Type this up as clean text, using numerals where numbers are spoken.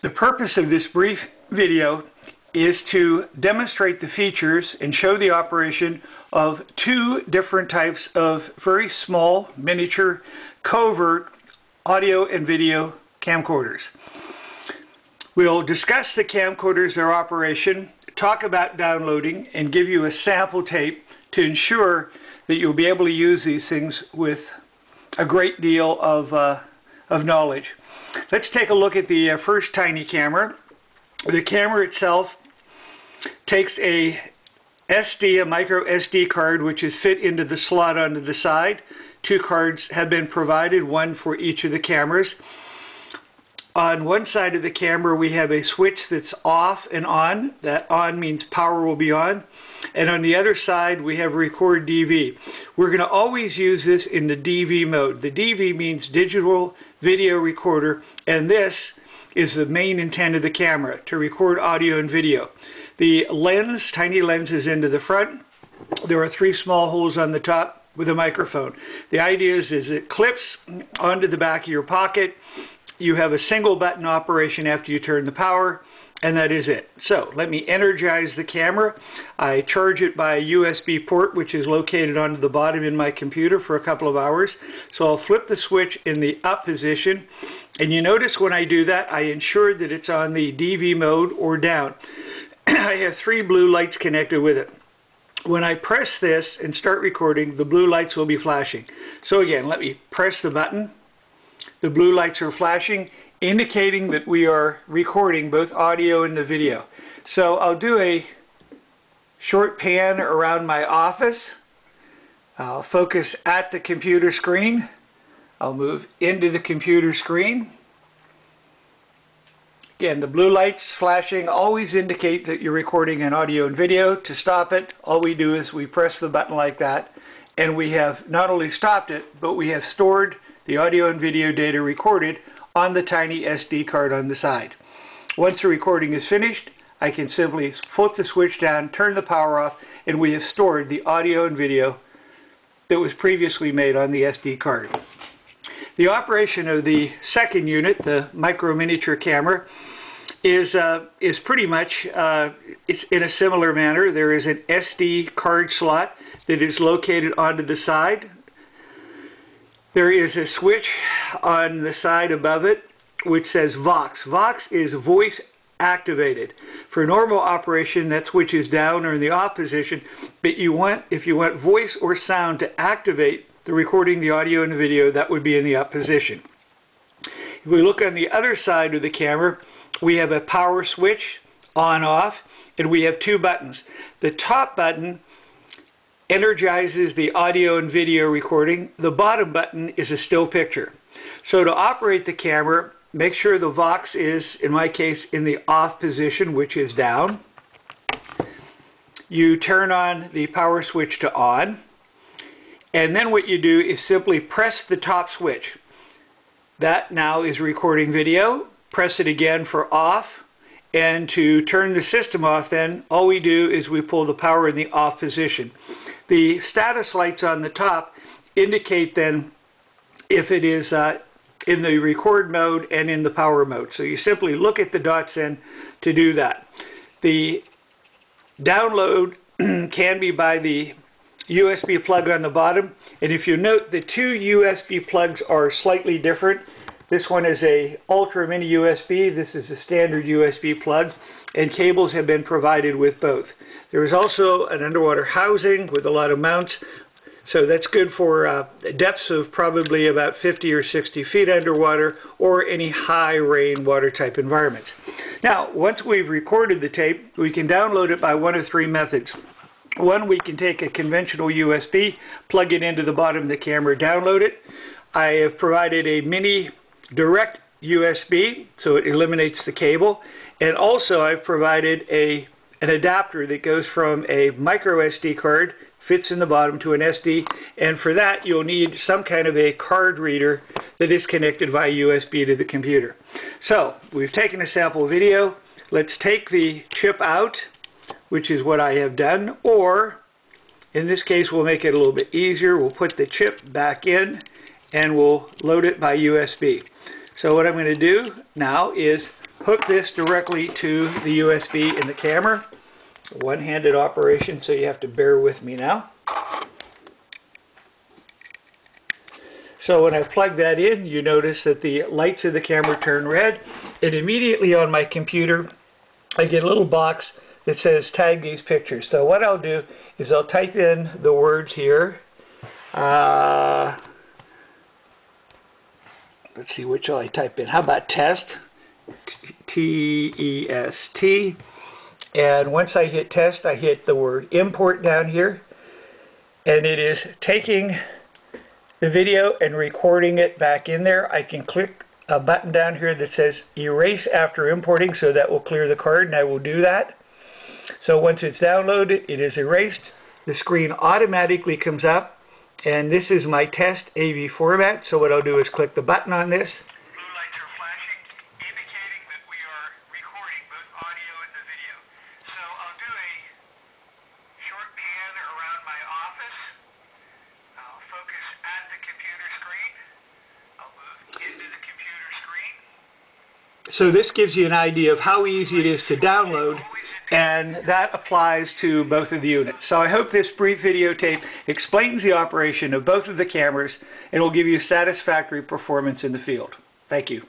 The purpose of this brief video is to demonstrate the features and show the operation of two different types of very small miniature covert audio and video camcorders. We'll discuss the camcorders, their operation, talk about downloading, and give you a sample tape to ensure that you'll be able to use these things with a great deal of knowledge. Let's take a look at the first tiny camera. The camera itself takes a micro SD card, which is fit into the slot onto the side. Two cards have been provided, one for each of the cameras. On one side of the camera we have a switch that's off and on. That on means power will be on. And on the other side we have record DV. We're going to always use this in the DV mode. The DV means digital video recorder, and this is the main intent of the camera, to record audio and video. The lens, tiny lens, is into the front. There are three small holes on the top with a microphone. The idea is it clips onto the back of your pocket. You have a single button operation after you turn the power, and that is it. So let me energize the camera. I charge it by a USB port, which is located onto the bottom in my computer, for a couple of hours. So I'll flip the switch in the up position, and you notice when I do that I ensure that it's on the DV mode or down. I have three blue lights connected with it. When I press this and start recording, the blue lights will be flashing. So again, let me press the button. The blue lights are flashing, indicating that we are recording both audio and the video. So I'll do a short pan around my office. I'll focus at the computer screen. I'll move into the computer screen. Again, the blue lights flashing always indicate that you're recording an audio and video. To stop it, all we do is we press the button like that, and we have not only stopped it, but we have stored the audio and video data recorded on the tiny SD card on the side. Once the recording is finished, I can simply flip the switch down, turn the power off, and we have stored the audio and video that was previously made on the SD card. The operation of the second unit, the micro miniature camera, is pretty much it's in a similar manner. There is an SD card slot that is located onto the side. There is a switch on the side above it which says Vox. Vox is voice activated. For normal operation, that switch is down or in the off position, but if you want voice or sound to activate the recording, the audio and the video, that would be in the up position. If we look on the other side of the camera, we have a power switch, on off, and we have two buttons. The top button energizes the audio and video recording. The bottom button is a still picture. So to operate the camera, make sure the Vox is, in my case, in the off position, which is down. You turn on the power switch to on, and then what you do is simply press the top switch. That now is recording video. Press it again for off, and to turn the system off, then all we do is we pull the power in the off position. The status lights on the top indicate then if it is in the record mode and in the power mode. So you simply look at the dots in to do that. The download can be by the USB plug on the bottom, and if you note, the two USB plugs are slightly different. This one is a ultra mini USB, this is a standard USB plug, and cables have been provided with both. There is also an underwater housing with a lot of mounts, so that's good for depths of probably about 50 or 60 feet underwater, or any high rain water type environments. Now, once we've recorded the tape, we can download it by one of three methods. One, we can take a conventional USB, plug it into the bottom of the camera, download it. I have provided a mini direct USB, so it eliminates the cable, and also I've provided an adapter that goes from a micro SD card, fits in the bottom, to an SD, and for that you'll need some kind of a card reader that is connected via USB to the computer. So we've taken a sample video. Let's take the chip out, which is what I have done, or in this case we'll make it a little bit easier. We'll put the chip back in and we'll load it by USB. So what I'm going to do now is hook this directly to the USB in the camera. One-handed operation, so you have to bear with me now. So when I plug that in, you notice that the lights of the camera turn red, and immediately on my computer I get a little box that says tag these pictures. So what I'll do is I'll type in the words here. Let's see, which will I type in? How about test? T-E-S-T. And once I hit test, I hit the word import down here. And it is taking the video and recording it back in there. I can click a button down here that says erase after importing, so that will clear the card, and I will do that. So once it's downloaded, it is erased. The screen automatically comes up. And this is my test AV format, so what I'll do is click the button on this. Blue lights are flashing, indicating that we are recording both audio and the video. So I'll do a short pan around my office. I'll focus at the computer screen. I'll move into the computer screen. So this gives you an idea of how easy it is to download, and that applies to both of the units. So I hope this brief videotape explains the operation of both of the cameras and will give you satisfactory performance in the field. Thank you.